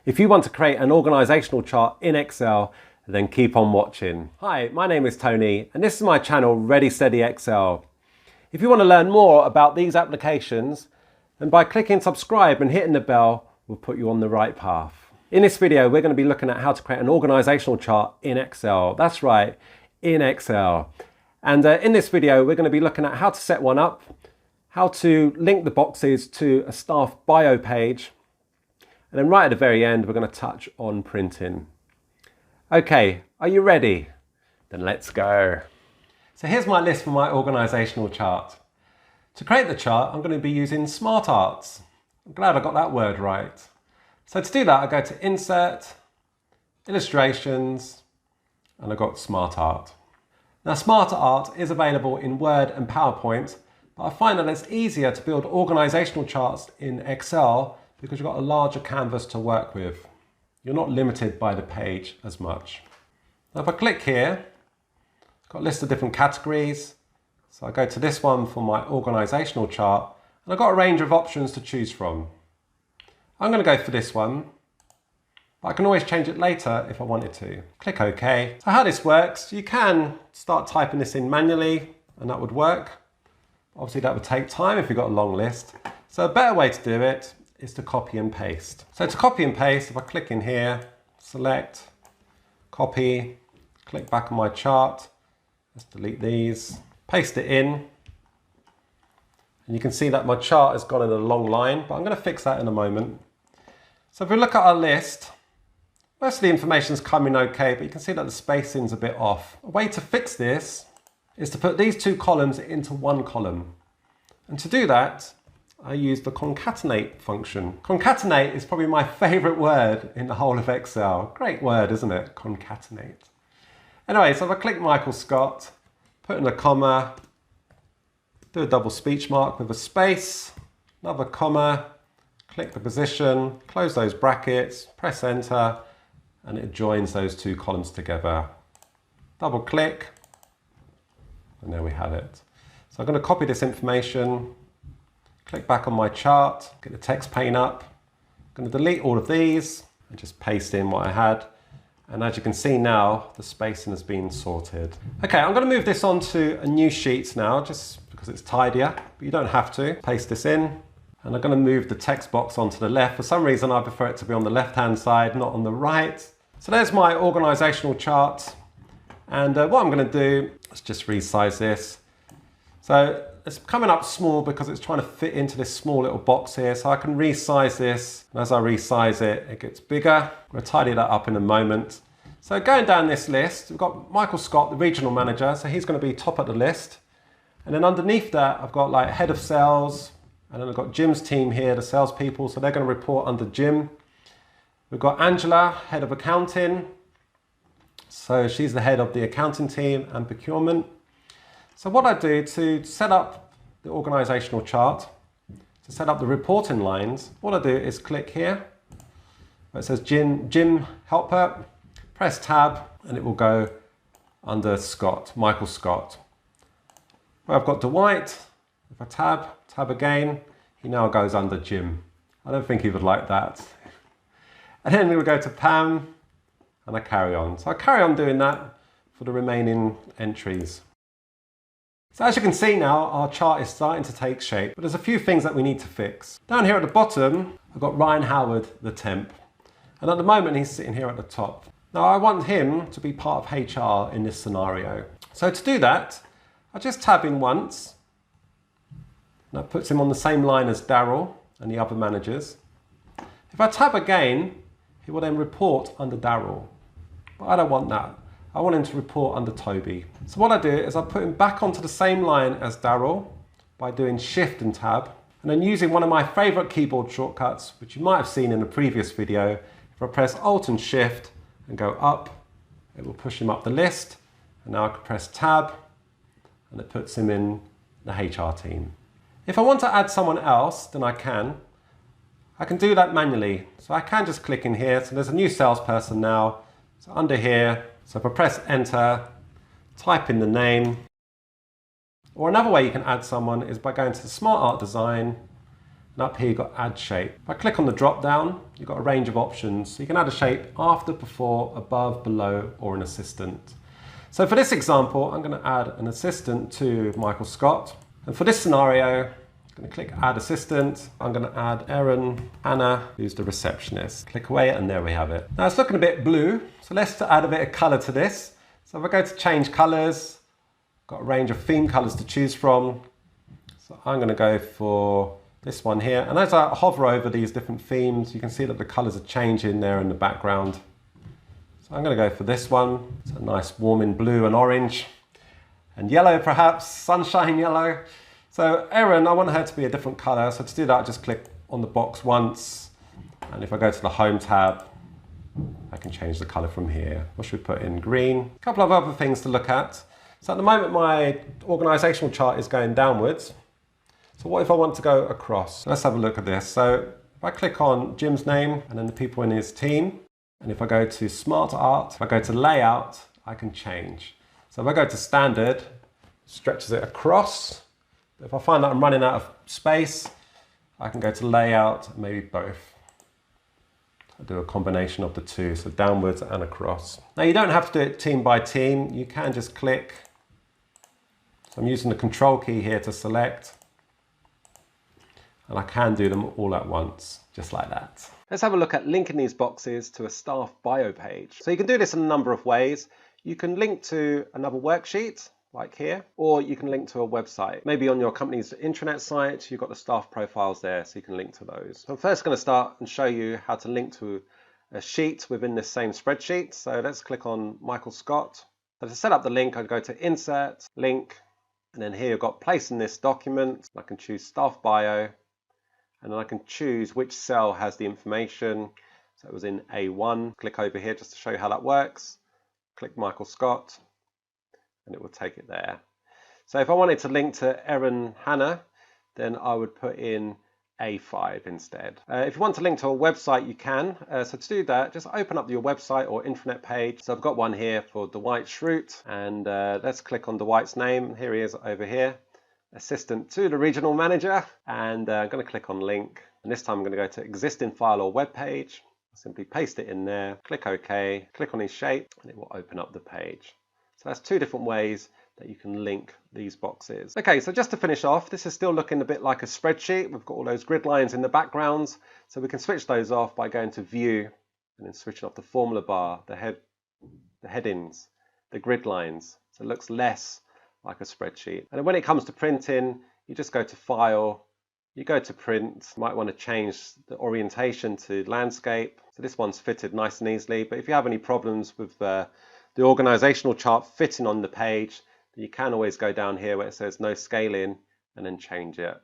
If you want to create an organisational chart in Excel, then keep on watching. Hi, my name is Tony and this is my channel Ready Steady Excel. If you want to learn more about these applications, then by clicking subscribe and hitting the bell will put you on the right path. In this video we're going to be looking at how to create an organisational chart in Excel. That's right, in Excel. And in this video we're going to be looking at how to set one up, how to link the boxes to a staff bio page, and then right at the very end, we're going to touch on printing. Okay, are you ready? Then let's go. So here's my list for my organisational chart. To create the chart, I'm going to be using SmartArt. I'm glad I got that word right. So to do that, I go to Insert, Illustrations, and I've got SmartArt. Now SmartArt is available in Word and PowerPoint, but I find that it's easier to build organisational charts in Excel because you've got a larger canvas to work with. You're not limited by the page as much. Now if I click here, I've got a list of different categories. So I go to this one for my organisational chart, and I've got a range of options to choose from. I'm going to go for this one, but I can always change it later if I wanted to. Click OK. So how this works, you can start typing this in manually, and that would work. Obviously that would take time if you've got a long list. So a better way to do it is to copy and paste. So to copy and paste, if I click in here, select, copy, click back on my chart, let's delete these, paste it in, and you can see that my chart has gone in a long line, but I'm going to fix that in a moment. So if we look at our list, most of the information's coming okay, but you can see that the spacing's a bit off. A way to fix this is to put these two columns into one column. And to do that, I use the concatenate function. Concatenate is probably my favourite word in the whole of Excel. Great word, isn't it? Concatenate. Anyway, so if I click Michael Scott, put in a comma, do a double speech mark with a space, another comma, click the position, close those brackets, press enter, and it joins those two columns together. Double click, and there we have it. So I'm going to copy this information, click back on my chart, get the text pane up. I'm going to delete all of these and just paste in what I had. And as you can see now, the spacing has been sorted. Okay, I'm going to move this onto a new sheet now, just because it's tidier, but you don't have to. Paste this in, and I'm going to move the text box onto the left. For some reason, I prefer it to be on the left-hand side, not on the right. So there's my organisational chart. And what I'm going to do is just resize this. So it's coming up small because it's trying to fit into this small little box here. So I can resize this, and as I resize it, it gets bigger. I'm going to tidy that up in a moment. So going down this list, we've got Michael Scott, the regional manager. So he's going to be top of the list. And then underneath that, I've got like head of sales, and then I've got Jim's team here, the salespeople. So they're going to report under Jim. We've got Angela, head of accounting. So she's the head of the accounting team and procurement. So what I do to set up the organisational chart, to set up the reporting lines, what I do is click here where it says Jim Helper, press tab, and it will go under Scott, Michael Scott. Where I've got Dwight, if I tab again, he now goes under Jim. I don't think he would like that. And then we'll go to Pam, and I carry on. So I carry on doing that for the remaining entries. So as you can see now, our chart is starting to take shape, but there's a few things that we need to fix. Down here at the bottom, I've got Ryan Howard, the temp. And at the moment, he's sitting here at the top. Now I want him to be part of HR in this scenario. So to do that, I just tab in once. And that puts him on the same line as Daryl and the other managers. If I tab again, he will then report under Daryl. But I don't want that. I want him to report under Toby. So what I do is I put him back onto the same line as Daryl by doing Shift and Tab, and then using one of my favourite keyboard shortcuts, which you might have seen in a previous video. If I press Alt and Shift and go up, it will push him up the list. And now I can press Tab, and it puts him in the HR team. If I want to add someone else, then I can. I can do that manually. So I can just click in here. So there's a new salesperson now. So under here, so if I press enter, type in the name, or another way you can add someone is by going to the SmartArt design And up here you've got add shape. If I click on the drop down, you've got a range of options. So you can add a shape after, before, above, below, or an assistant. So for this example, I'm going to add an assistant to Michael Scott. And for this scenario, I'm going to click add assistant. I'm going to add Erin Hannah, who's the receptionist. Click away and there we have it. Now it's looking a bit blue. So let's add a bit of color to this. So if I go to change colors, got a range of theme colors to choose from. So I'm going to go for this one here. And as I hover over these different themes, you can see that the colors are changing there in the background. So I'm going to go for this one. It's a nice warming blue and orange and yellow, perhaps sunshine yellow. So Erin, I want her to be a different color. So to do that, I just click on the box once. And if I go to the home tab, I can change the color from here. What should we put in? Green. A couple of other things to look at. So at the moment, my organizational chart is going downwards. So what if I want to go across? Let's have a look at this. So if I click on Jim's name and then the people in his team, and if I go to SmartArt, if I go to layout, I can change. So if I go to standard, stretches it across. If I find that I'm running out of space, I can go to layout, maybe both. I do a combination of the two, so downwards and across. Now you don't have to do it team by team. You can just click. So I'm using the control key here to select. And I can do them all at once, just like that. Let's have a look at linking these boxes to a staff bio page. So you can do this in a number of ways. You can link to another worksheet, like here, or you can link to a website. Maybe on your company's intranet site, you've got the staff profiles there, so you can link to those. So I'm first going to start and show you how to link to a sheet within this same spreadsheet. So let's click on Michael Scott. So to set up the link, I'd go to Insert, Link, and then here you've got Place in this document. I can choose Staff Bio, and then I can choose which cell has the information. So it was in A1. Click over here just to show you how that works. Click Michael Scott, and it will take it there. So if I wanted to link to Erin Hannah, then I would put in A5 instead. If you want to link to a website, you can. So to do that, just open up your website or intranet page. So I've got one here for Dwight Schrute, and let's click on Dwight's name. Here he is over here. Assistant to the regional manager, and I'm going to click on link, and this time I'm going to go to existing file or web page. Simply paste it in there, click OK, click on his shape, and it will open up the page. So that's two different ways that you can link these boxes. Okay, so just to finish off, this is still looking a bit like a spreadsheet. We've got all those grid lines in the background, so we can switch those off by going to View and then switching off the formula bar, the headings, the grid lines, so it looks less like a spreadsheet. And when it comes to printing, you just go to File, you go to Print. You might want to change the orientation to landscape. So this one's fitted nice and easily, but if you have any problems with the organizational chart fitting on the page, then you can always go down here where it says no scaling and then change it.